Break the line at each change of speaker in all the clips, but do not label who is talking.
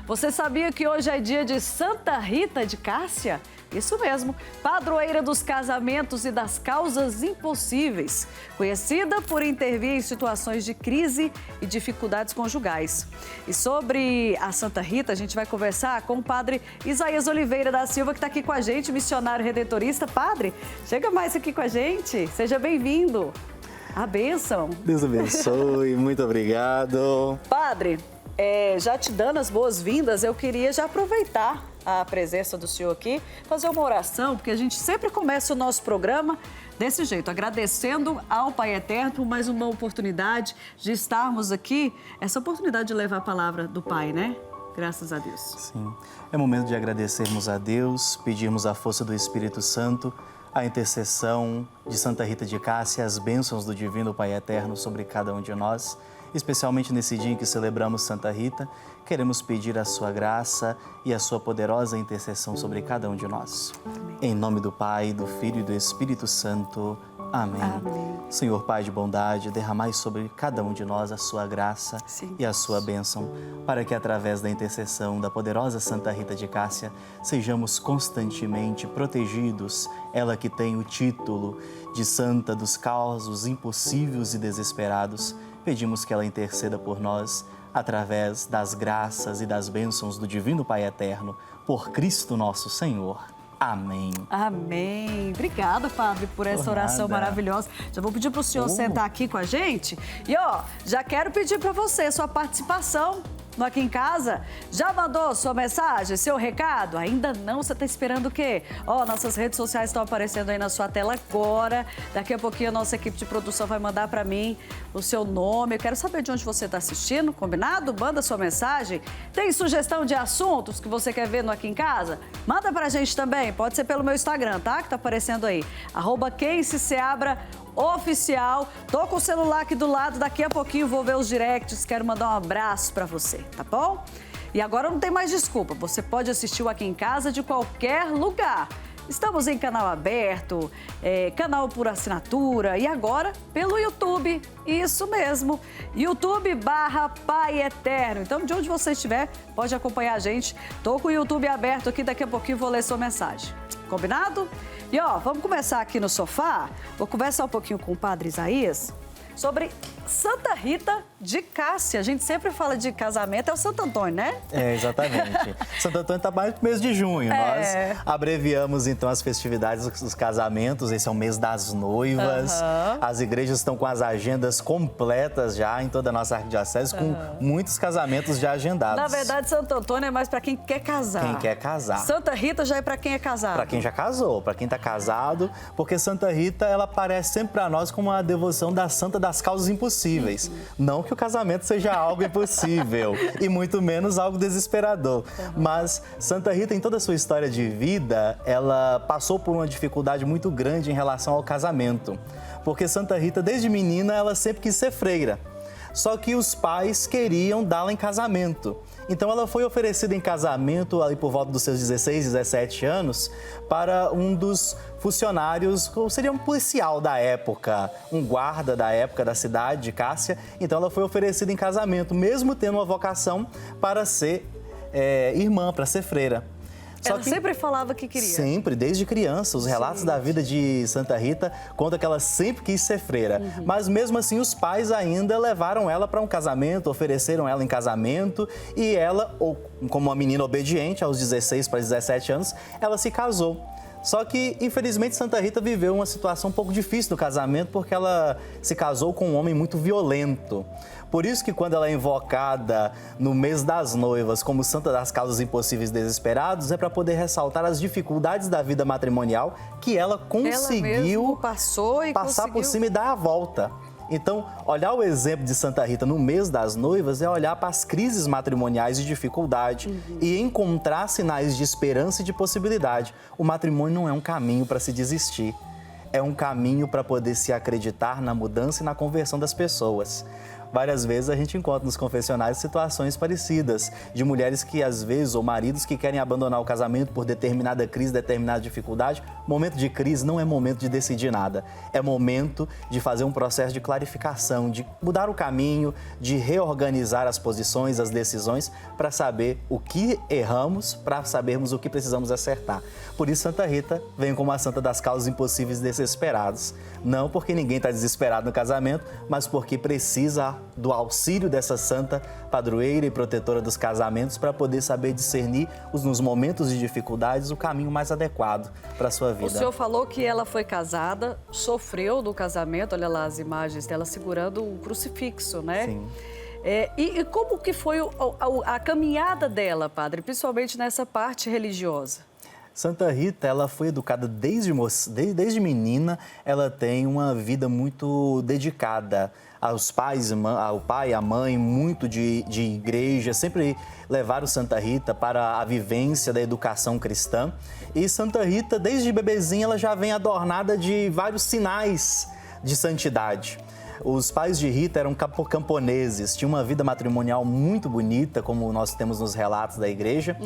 Você sabia que hoje é dia de Santa Rita de Cássia? Isso mesmo, padroeira dos casamentos e das causas impossíveis, conhecida por intervir em situações de crise e dificuldades conjugais. E sobre a Santa Rita, a gente vai conversar com o padre Isaías Oliveira da Silva, que está aqui com a gente, missionário redentorista. Padre, chega mais aqui com a gente, seja bem-vindo. A bênção.
Deus abençoe, muito obrigado.
Padre, já te dando as boas-vindas, eu queria já aproveitar a presença do senhor aqui, fazer uma oração, porque a gente sempre começa o nosso programa desse jeito, agradecendo ao Pai Eterno por mais uma oportunidade de estarmos aqui, essa oportunidade de levar a palavra do Pai, né? Graças a Deus.
Sim, é momento de agradecermos a Deus, pedirmos a força do Espírito Santo, a intercessão de Santa Rita de Cássia, as bênçãos do Divino Pai Eterno sobre cada um de nós. Especialmente nesse dia em que celebramos Santa Rita, queremos pedir a sua graça e a sua poderosa intercessão sobre cada um de nós. Amém. Em nome do Pai, do Filho e do Espírito Santo. Amém. Amém. Senhor Pai de bondade, derramai sobre cada um de nós a sua graça e a sua bênção, para que através da intercessão da poderosa Santa Rita de Cássia, sejamos constantemente protegidos, ela que tem o título de Santa dos Causos Impossíveis e Desesperados. Pedimos que ela interceda por nós, através das graças e das bênçãos do Divino Pai Eterno, por Cristo nosso Senhor. Amém.
Amém. Obrigada, Padre, por essa oração maravilhosa. Já vou pedir para o senhor sentar aqui com a gente. E, já quero pedir para você sua participação no Aqui em Casa. Já mandou sua mensagem, seu recado? Ainda não? Você está esperando o quê? Nossas redes sociais estão aparecendo aí na sua tela agora. Daqui a pouquinho a nossa equipe de produção vai mandar para mim o seu nome. Eu quero saber de onde você está assistindo, combinado? Manda sua mensagem. Tem sugestão de assuntos que você quer ver no Aqui em Casa? Manda pra gente também. Pode ser pelo meu Instagram, tá? Que tá aparecendo aí. @QuemSeabra_oficial. Tô com o celular aqui do lado, daqui a pouquinho vou ver os directs, quero mandar um abraço pra você, tá bom? E agora não tem mais desculpa, você pode assistir o Aqui em Casa de qualquer lugar. Estamos em canal aberto, canal por assinatura e agora pelo YouTube. Isso mesmo, YouTube/Pai Eterno. Então, de onde você estiver, pode acompanhar a gente. Tô com o YouTube aberto aqui, daqui a pouquinho vou ler sua mensagem. Combinado? E vamos começar aqui no sofá. Vou conversar um pouquinho com o Padre Isaías sobre Santa Rita de Cássia. A gente sempre fala de casamento, é o Santo Antônio, né?
Exatamente. Santo Antônio está mais no mês de junho. Nós abreviamos, então, as festividades dos casamentos. Esse é o mês das noivas. As igrejas estão com as agendas completas já em toda a nossa arquidiocese, com muitos casamentos já agendados.
Na verdade, Santo Antônio é mais para quem quer casar.
Quem quer casar.
Santa Rita já é para quem é casado.
Para quem já casou, para quem está casado, porque Santa Rita, ela aparece sempre para nós como uma devoção da Santa das Causas Impossíveis. Não que o casamento seja algo impossível e muito menos algo desesperador. Mas Santa Rita, em toda a sua história de vida, ela passou por uma dificuldade muito grande em relação ao casamento. Porque Santa Rita, desde menina, ela sempre quis ser freira. Só que os pais queriam dá-la em casamento. Então ela foi oferecida em casamento ali por volta dos seus 16, 17 anos para um dos funcionários, seria um policial da época, um guarda da época da cidade de Cássia. Então ela foi oferecida em casamento, mesmo tendo uma vocação para ser irmã, para ser freira.
Ela sempre falava que queria.
Sempre, desde criança. Os relatos da vida de Santa Rita contam que ela sempre quis ser freira. Mas mesmo assim, os pais ainda levaram ela para um casamento, ofereceram ela em casamento. E ela, como uma menina obediente, aos 16 para 17 anos, ela se casou. Só que, infelizmente, Santa Rita viveu uma situação um pouco difícil no casamento, porque ela se casou com um homem muito violento. Por isso que quando ela é invocada no mês das noivas como Santa das Causas Impossíveis e Desesperados, é para poder ressaltar as dificuldades da vida matrimonial que ela conseguiu passar por cima e dar a volta. Então, olhar o exemplo de Santa Rita no mês das noivas é olhar para as crises matrimoniais de dificuldade e encontrar sinais de esperança e de possibilidade. O matrimônio não é um caminho para se desistir, é um caminho para poder se acreditar na mudança e na conversão das pessoas. várias vezes a gente encontra nos confessionários situações parecidas, de mulheres que às vezes, ou maridos que querem abandonar o casamento por determinada crise, determinada dificuldade. Momento de crise não é momento de decidir nada, é momento de fazer um processo de clarificação, de mudar o caminho, de reorganizar as posições, as decisões, para saber o que erramos, para sabermos o que precisamos acertar. Por isso, Santa Rita vem como a santa das causas impossíveis desesperados. Não porque ninguém está desesperado no casamento, mas porque precisa do auxílio dessa santa padroeira e protetora dos casamentos para poder saber discernir, nos momentos de dificuldades, o caminho mais adequado para a sua vida.
O senhor falou que ela foi casada, sofreu do casamento, olha lá as imagens dela segurando o crucifixo, né?
Sim.
E como que foi a caminhada dela, padre, principalmente nessa parte religiosa?
Santa Rita, ela foi educada desde menina, ela tem uma vida muito dedicada aos pais, ao pai, à mãe, muito de igreja, sempre levaram Santa Rita para a vivência da educação cristã. E Santa Rita, desde bebezinha, ela já vem adornada de vários sinais de santidade. Os pais de Rita eram camponeses, tinham uma vida matrimonial muito bonita, como nós temos nos relatos da igreja.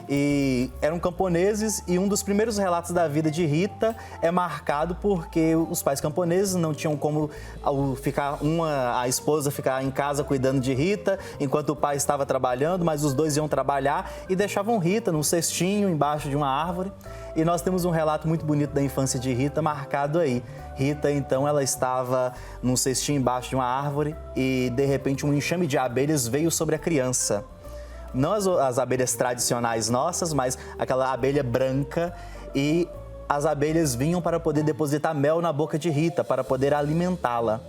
E eram camponeses, e um dos primeiros relatos da vida de Rita é marcado porque os pais camponeses não tinham como a esposa ficar em casa cuidando de Rita, enquanto o pai estava trabalhando, mas os dois iam trabalhar e deixavam Rita num cestinho embaixo de uma árvore. E nós temos um relato muito bonito da infância de Rita marcado aí. Rita, então, ela estava num cestinho embaixo de uma árvore e, de repente, um enxame de abelhas veio sobre a criança. Não as abelhas tradicionais nossas, mas aquela abelha branca, e as abelhas vinham para poder depositar mel na boca de Rita, para poder alimentá-la.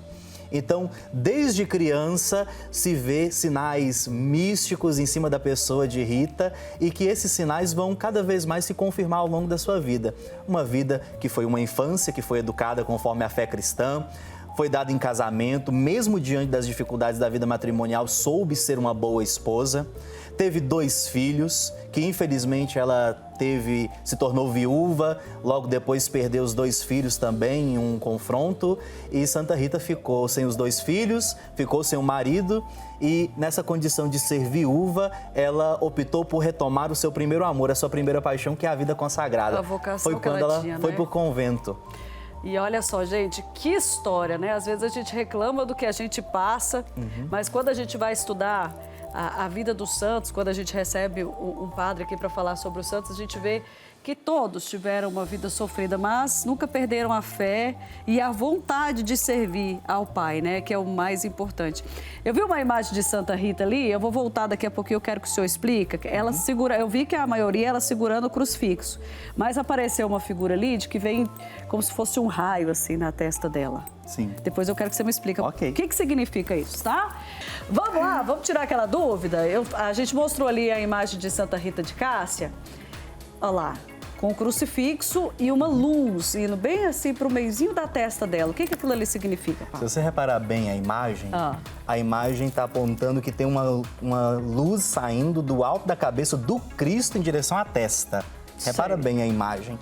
Então, desde criança, se vê sinais místicos em cima da pessoa de Rita e que esses sinais vão cada vez mais se confirmar ao longo da sua vida. Uma vida que foi uma infância, que foi educada conforme a fé cristã, foi dada em casamento, mesmo diante das dificuldades da vida matrimonial, soube ser uma boa esposa. Teve 2 filhos, que infelizmente ela se tornou viúva, logo depois perdeu os 2 filhos também em um confronto, e Santa Rita ficou sem os 2 filhos, ficou sem o marido, e nessa condição de ser viúva, ela optou por retomar o seu primeiro amor, a sua primeira paixão, que é a vida consagrada.
A vocação
foi quando ela
tinha,
foi
né?
para o convento.
E olha só, gente, que história, né? Às vezes a gente reclama do que a gente passa, mas quando a gente vai estudar a vida dos santos, quando a gente recebe um padre aqui para falar sobre os santos, a gente vê que todos tiveram uma vida sofrida, mas nunca perderam a fé e a vontade de servir ao Pai, né? Que é o mais importante. Eu vi uma imagem de Santa Rita ali, eu vou voltar daqui a pouquinho, eu quero que o senhor explique. Ela segura, eu vi que a maioria ela segurando o crucifixo, mas apareceu uma figura ali de que vem como se fosse um raio assim na testa dela.
Sim.
Depois eu quero que você me explique o
Ok.
que significa isso, tá? Vamos lá, vamos tirar aquela dúvida. A gente mostrou ali a imagem de Santa Rita de Cássia. Olha lá, com o crucifixo e uma luz indo bem assim para o meiozinho da testa dela. O que aquilo ali significa,
Se
Paulo?
você reparar bem a imagem está apontando que tem uma luz saindo do alto da cabeça do Cristo em direção à testa. Repara bem a imagem.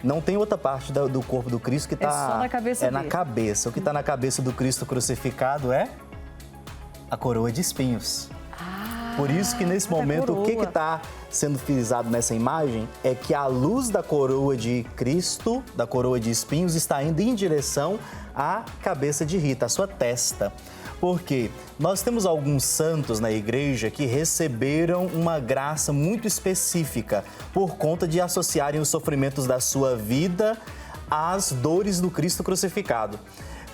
Não tem outra parte do corpo do Cristo que está...
É só na cabeça
na
dele.
cabeça. O que está na cabeça do Cristo crucificado é a coroa de espinhos. Por isso que nesse momento, o que está sendo frisado nessa imagem é que a luz da coroa de Cristo, da coroa de espinhos, está indo em direção à cabeça de Rita, à sua testa. Porque nós temos alguns santos na igreja que receberam uma graça muito específica por conta de associarem os sofrimentos da sua vida às dores do Cristo crucificado.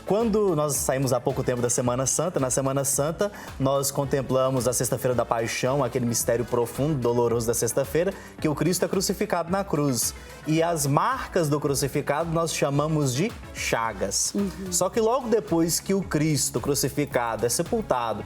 Quando nós saímos há pouco tempo da Semana Santa, na Semana Santa nós contemplamos a Sexta-feira da Paixão, aquele mistério profundo, doloroso da Sexta-feira, que o Cristo é crucificado na cruz. E as marcas do crucificado nós chamamos de chagas. Só que logo depois que o Cristo crucificado é sepultado,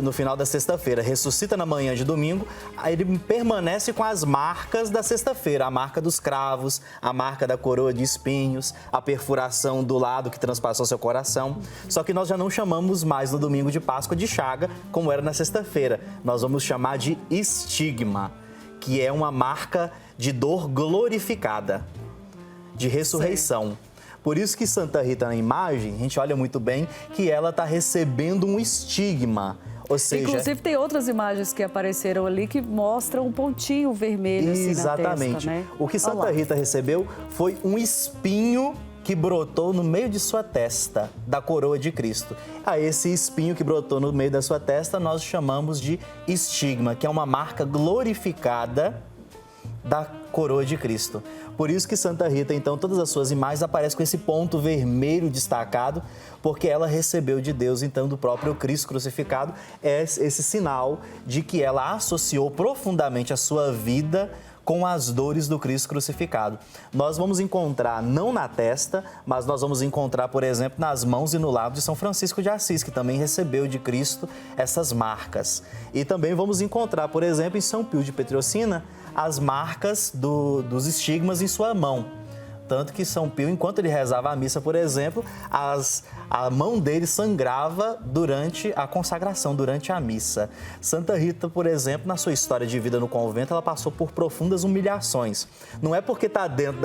no final da sexta-feira, ressuscita na manhã de domingo, aí ele permanece com as marcas da sexta-feira, a marca dos cravos, a marca da coroa de espinhos, a perfuração do lado que transpassou seu coração. Só que nós já não chamamos mais no domingo de Páscoa de chaga, como era na sexta-feira. Nós vamos chamar de estigma, que é uma marca de dor glorificada, de ressurreição. Por isso que Santa Rita, na imagem, a gente olha muito bem que ela está recebendo um estigma. Ou seja,
inclusive tem outras imagens que apareceram ali que mostram um pontinho vermelho assim
exatamente.
Na testa, né?
O que Santa Rita recebeu foi um espinho que brotou no meio de sua testa, da coroa de Cristo. A esse espinho que brotou no meio da sua testa, nós chamamos de estigma, que é uma marca glorificada da coroa de Cristo. Por isso que Santa Rita, então, todas as suas imagens aparecem com esse ponto vermelho destacado, porque ela recebeu de Deus, então, do próprio Cristo crucificado, esse sinal de que ela associou profundamente a sua vida com as dores do Cristo crucificado. Nós vamos encontrar, não na testa, mas nós vamos encontrar, por exemplo, nas mãos e no lado de São Francisco de Assis, que também recebeu de Cristo essas marcas. E também vamos encontrar, por exemplo, em São Pio de Petrocina, as marcas dos estigmas em sua mão. Tanto que São Pio, enquanto ele rezava a missa, por exemplo, a mão dele sangrava durante a consagração, durante a missa. Santa Rita, por exemplo, na sua história de vida no convento, ela passou por profundas humilhações. Não é porque está dentro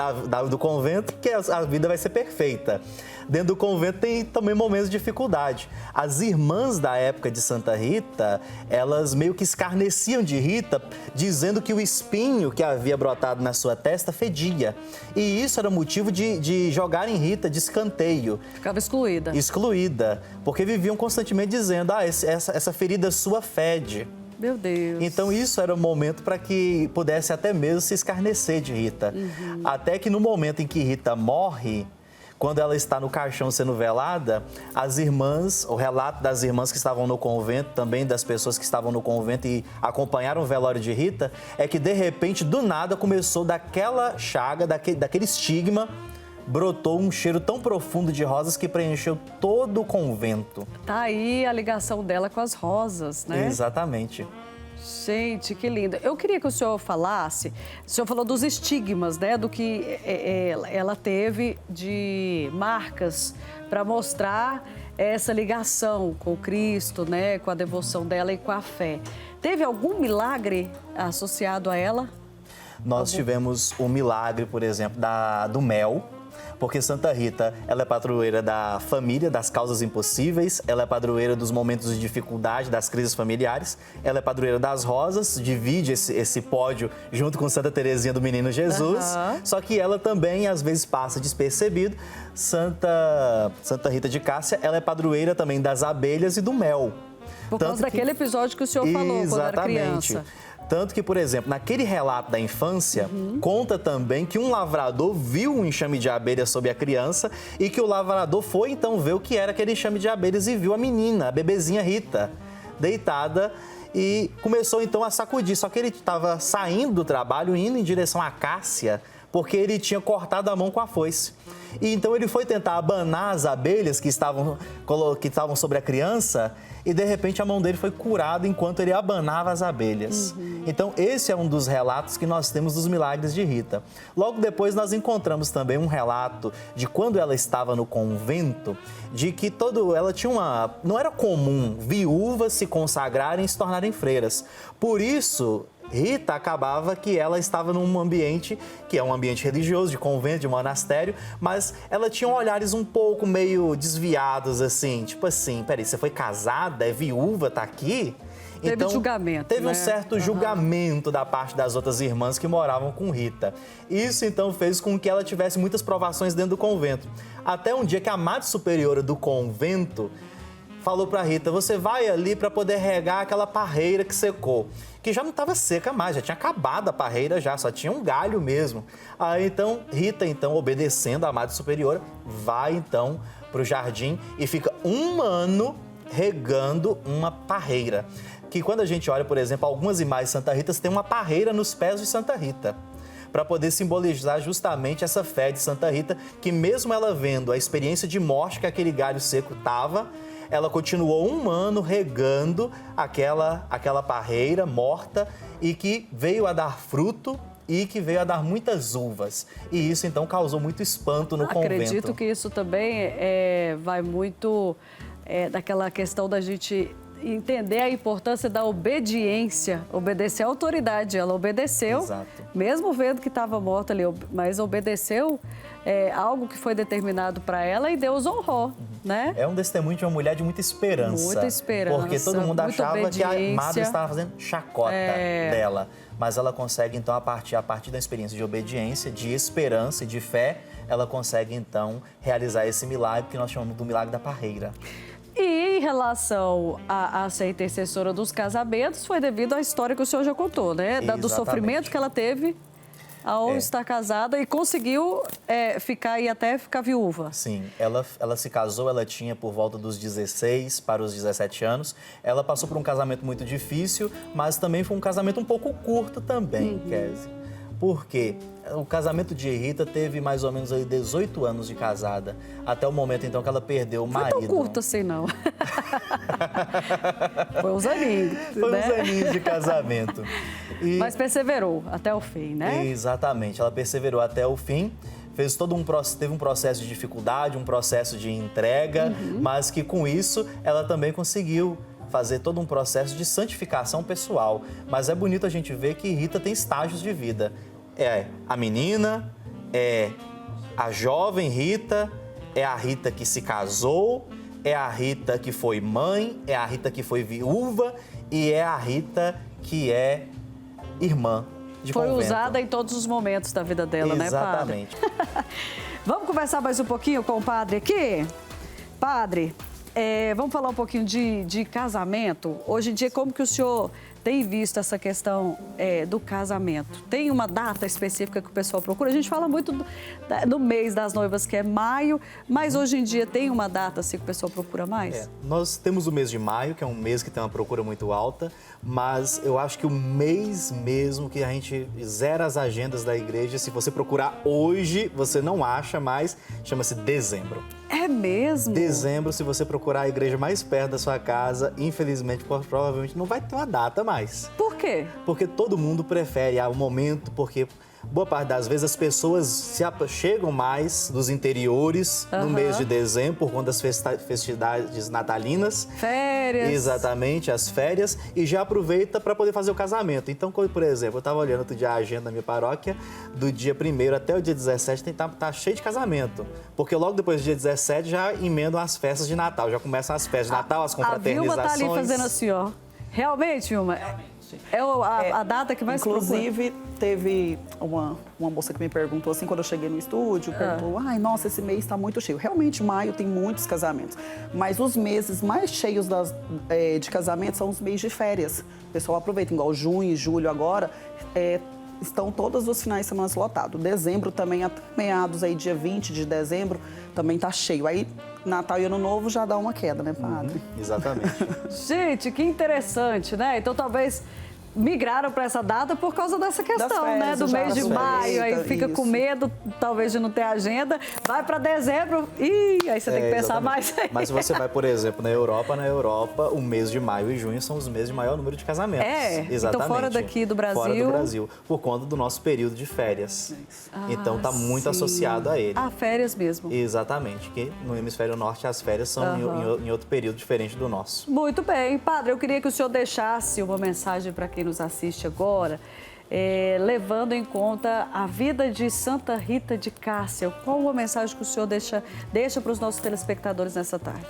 do convento que a vida vai ser perfeita. Dentro do convento tem também momentos de dificuldade. As irmãs da época de Santa Rita, elas meio que escarneciam de Rita, dizendo que o espinho que havia brotado na sua testa fedia. E isso era motivo de jogarem Rita de escanteio.
Ficava excluída.
Excluída, porque viviam constantemente dizendo, essa ferida sua fede.
Meu Deus.
Então isso era um momento para que pudesse até mesmo se escarnecer de Rita. Até que no momento em que Rita morre, quando ela está no caixão sendo velada, as irmãs, o relato das irmãs que estavam no convento, também das pessoas que estavam no convento e acompanharam o velório de Rita, é que de repente, do nada, começou daquela chaga, daquele estigma, brotou um cheiro tão profundo de rosas que preencheu todo o convento.
Tá aí a ligação dela com as rosas, né?
Exatamente.
Gente, que lindo. Eu queria que o senhor falasse, o senhor falou dos estigmas, né, do que ela teve de marcas para mostrar essa ligação com Cristo, né, com a devoção dela e com a fé. Teve algum milagre associado a ela?
Nós tivemos o milagre, por exemplo, do mel. Porque Santa Rita, ela é padroeira da família, das causas impossíveis, ela é padroeira dos momentos de dificuldade, das crises familiares, ela é padroeira das rosas, divide esse pódio junto com Santa Teresinha do Menino Jesus, só que ela também, às vezes, passa despercebido. Santa Rita de Cássia, ela é padroeira também das abelhas e do mel.
Por causa daquele episódio que o senhor falou quando era criança.
Tanto que, por exemplo, naquele relato da infância, conta também que um lavrador viu um enxame de abelhas sobre a criança e que o lavrador foi então ver o que era aquele enxame de abelhas e viu a menina, a bebezinha Rita, deitada e começou então a sacudir. Só que ele estava saindo do trabalho, indo em direção à Cássia, porque ele tinha cortado a mão com a foice. E então ele foi tentar abanar as abelhas que estavam sobre a criança e de repente a mão dele foi curada enquanto ele abanava as abelhas. Então esse é um dos relatos que nós temos dos milagres de Rita. Logo depois nós encontramos também um relato de quando ela estava no convento, de que ela tinha não era comum viúvas se consagrarem e se tornarem freiras. Por isso, Rita acabava que ela estava num ambiente que é um ambiente religioso, de convento, de monastério, mas ela tinha olhares um pouco meio desviados, assim, tipo assim, peraí, você foi casada, é viúva, tá aqui?
Teve julgamento,
teve
né?
um certo julgamento da parte das outras irmãs que moravam com Rita. Isso, então, fez com que ela tivesse muitas provações dentro do convento. Até um dia que a Madre Superiora do convento falou para Rita, você vai ali para poder regar aquela parreira que secou, que já não estava seca mais, já tinha acabado a parreira já, só tinha um galho mesmo. Aí então, Rita, então, obedecendo a Madre Superiora, vai então para o jardim e fica um ano regando uma parreira. Que quando a gente olha, por exemplo, algumas imagens de Santa Rita, tem uma parreira nos pés de Santa Rita, para poder simbolizar justamente essa fé de Santa Rita, que mesmo ela vendo a experiência de morte que aquele galho seco estava, ela continuou um ano regando aquela parreira morta e que veio a dar fruto e que veio a dar muitas uvas. E isso, então, causou muito espanto no convento.
Acredito que isso também vai muito daquela questão da gente entender a importância da obediência, obedecer à autoridade. Ela obedeceu,
Exato.
mesmo vendo que estava morta ali, mas obedeceu algo que foi determinado para ela e Deus honrou, né?
É um testemunho de uma mulher de muita esperança.
Muita esperança,
Porque todo mundo
muita
achava que a
obediência.
madre estava fazendo chacota dela. Mas ela consegue, então, a partir da experiência de obediência, de esperança e de fé, ela consegue, então, realizar esse milagre que nós chamamos do milagre da parreira.
E em relação a ser intercessora dos casamentos, foi devido à história que o senhor já contou, né? Do
Exatamente.
sofrimento que ela teve ao estar casada e conseguiu ficar e até ficar viúva.
Sim, ela se casou, ela tinha por volta dos 16 para os 17 anos. Ela passou por um casamento muito difícil, mas também foi um casamento um pouco curto também, Kézia. Por quê? O casamento de Rita teve mais ou menos aí 18 anos de casada, até o momento então que ela perdeu o marido.
Não foi tão curto assim, não. Foi uns aninhos,
Foi
né?
uns aninhos de casamento.
Mas perseverou até o fim, né?
Exatamente, ela perseverou até o fim. Teve um processo de dificuldade, um processo de entrega, mas que com isso ela também conseguiu fazer todo um processo de santificação pessoal. Mas é bonito a gente ver que Rita tem estágios de vida. É a menina, é a jovem Rita, é a Rita que se casou, é a Rita que foi mãe, é a Rita que foi viúva e é a Rita que é irmã de
Foi
convento.
usada em todos os momentos da vida dela,
Exatamente.
né, padre? Vamos conversar mais um pouquinho com o padre aqui? Padre, vamos falar um pouquinho de casamento. Hoje em dia, como que o senhor tem visto essa questão do casamento? Tem uma data específica que o pessoal procura? A gente fala muito do mês das noivas, que é maio, mas hoje em dia tem uma data assim que o pessoal procura mais?
Nós temos o mês de maio, que é um mês que tem uma procura muito alta, mas eu acho que o mês mesmo que a gente zera as agendas da igreja, se você procurar hoje, você não acha mais, chama-se dezembro.
É mesmo?
Dezembro, se você procurar a igreja mais perto da sua casa, infelizmente, provavelmente não vai ter uma data mais.
Por quê?
Porque todo mundo prefere o momento, porque boa parte das vezes as pessoas chegam mais dos interiores no mês de dezembro por conta das festividades natalinas.
Férias.
Exatamente, as férias, e já aproveita para poder fazer o casamento. Então, por exemplo, eu estava olhando outro dia a agenda da minha paróquia, do dia 1º até o dia 17 tá cheio de casamento. Porque logo depois do dia 17 já emendam as festas de Natal, já começam as festas de Natal, as confraternizações.
A Vilma tá ali fazendo assim, ó. Realmente, Vilma? É a data que mais
Inclusive, teve uma moça que me perguntou assim, quando eu cheguei no estúdio, perguntou, ai, nossa, esse mês está muito cheio. Realmente, maio tem muitos casamentos, mas os meses mais cheios de casamento são os meses de férias. O pessoal aproveita, igual junho e julho agora, estão todos os finais de semana lotados. Dezembro também, até meados aí, dia 20 de dezembro, também tá cheio. Aí, Natal e Ano Novo já dá uma queda, né, padre?
Exatamente.
Gente, que interessante, né? Então, talvez migraram para essa data por causa dessa questão,
férias,
né? Do
já
mês de
das
maio, aí
férias,
fica com
isso.
medo, talvez, de não ter agenda. Vai para dezembro, aí você tem que pensar
Exatamente.
mais.
Mas se você vai, por exemplo, na Europa, o mês de maio e junho são os meses de maior número de casamentos.
Então
Exatamente.
fora daqui do Brasil...
Fora do Brasil, por conta do nosso período de férias. Então está muito
sim.
associado a ele.
Férias mesmo.
Exatamente, que no hemisfério norte as férias são em outro período diferente do nosso.
Muito bem. Padre, eu queria que o senhor deixasse uma mensagem para quem nos assiste agora, levando em conta a vida de Santa Rita de Cássia. Qual a mensagem que o senhor deixa para os nossos telespectadores nessa tarde?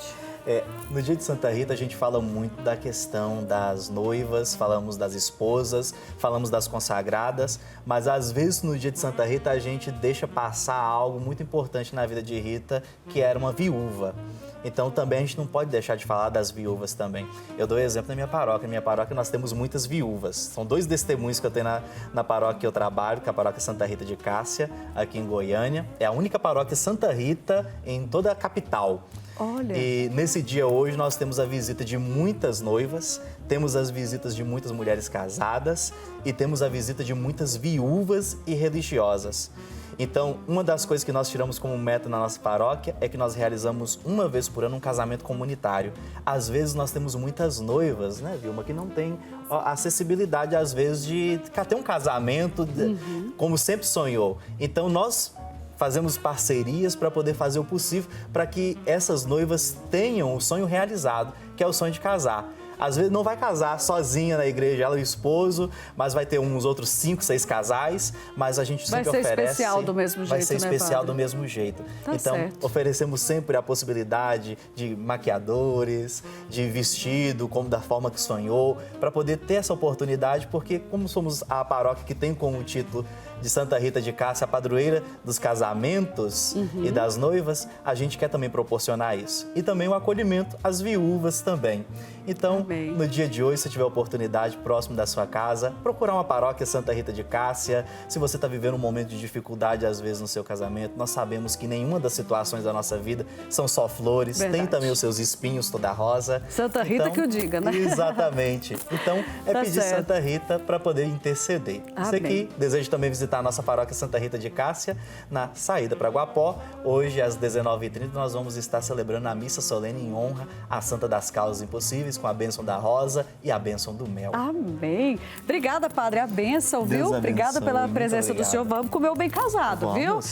No dia de Santa Rita, a gente fala muito da questão das noivas, falamos das esposas, falamos das consagradas, mas às vezes no dia de Santa Rita a gente deixa passar algo muito importante na vida de Rita, que era uma viúva. Então também a gente não pode deixar de falar das viúvas também. Eu dou exemplo na minha paróquia. Na minha paróquia nós temos muitas viúvas. São 2 testemunhos que eu tenho na paróquia que eu trabalho, que é a paróquia Santa Rita de Cássia, aqui em Goiânia. É a única paróquia Santa Rita em toda a capital.
Olha.
E nesse dia hoje nós temos a visita de muitas noivas, temos as visitas de muitas mulheres casadas e temos a visita de muitas viúvas e religiosas. Então, uma das coisas que nós tiramos como meta na nossa paróquia é que nós realizamos uma vez por ano um casamento comunitário. Às vezes nós temos muitas noivas, né, Vilma, que não tem acessibilidade, às vezes, de ter um casamento como sempre sonhou. Então, nós fazemos parcerias para poder fazer o possível para que essas noivas tenham o sonho realizado, que é o sonho de casar. às vezes não vai casar sozinha na igreja, ela e o esposo, mas vai ter uns outros 5, 6 casais, mas a gente sempre oferece...
Vai ser especial do mesmo jeito,
Vai ser
né,
especial
padre?
do mesmo jeito.
Tá
Então,
certo.
oferecemos sempre a possibilidade de maquiadores, de vestido, como da forma que sonhou, para poder ter essa oportunidade, porque como somos a paróquia que tem como título de Santa Rita de Cássia, a padroeira dos casamentos e das noivas, a gente quer também proporcionar isso. E também o acolhimento às viúvas também. Então,
Amém.
no dia de hoje, se tiver oportunidade próximo da sua casa, procurar uma paróquia Santa Rita de Cássia. Se você está vivendo um momento de dificuldade, às vezes, no seu casamento, nós sabemos que nenhuma das situações da nossa vida são só flores,
Verdade.
tem também os seus espinhos toda rosa.
Santa Rita que o diga, né?
Exatamente. Então, é
Tá
pedir
certo.
Santa Rita para poder interceder. Você
Amém.
que deseja também visitar a nossa paróquia Santa Rita de Cássia, na saída para Guapó, hoje às 19h30 nós vamos estar celebrando a missa solene em honra à Santa das Causas Impossíveis, com a bênção da rosa e a bênção do mel.
Amém. Obrigada, padre. A bênção,
Deus
viu? Obrigada
abençoe.
pela
Muito
presença do
obrigado.
senhor. Vamos comer o bem casado, viu?
Vamos.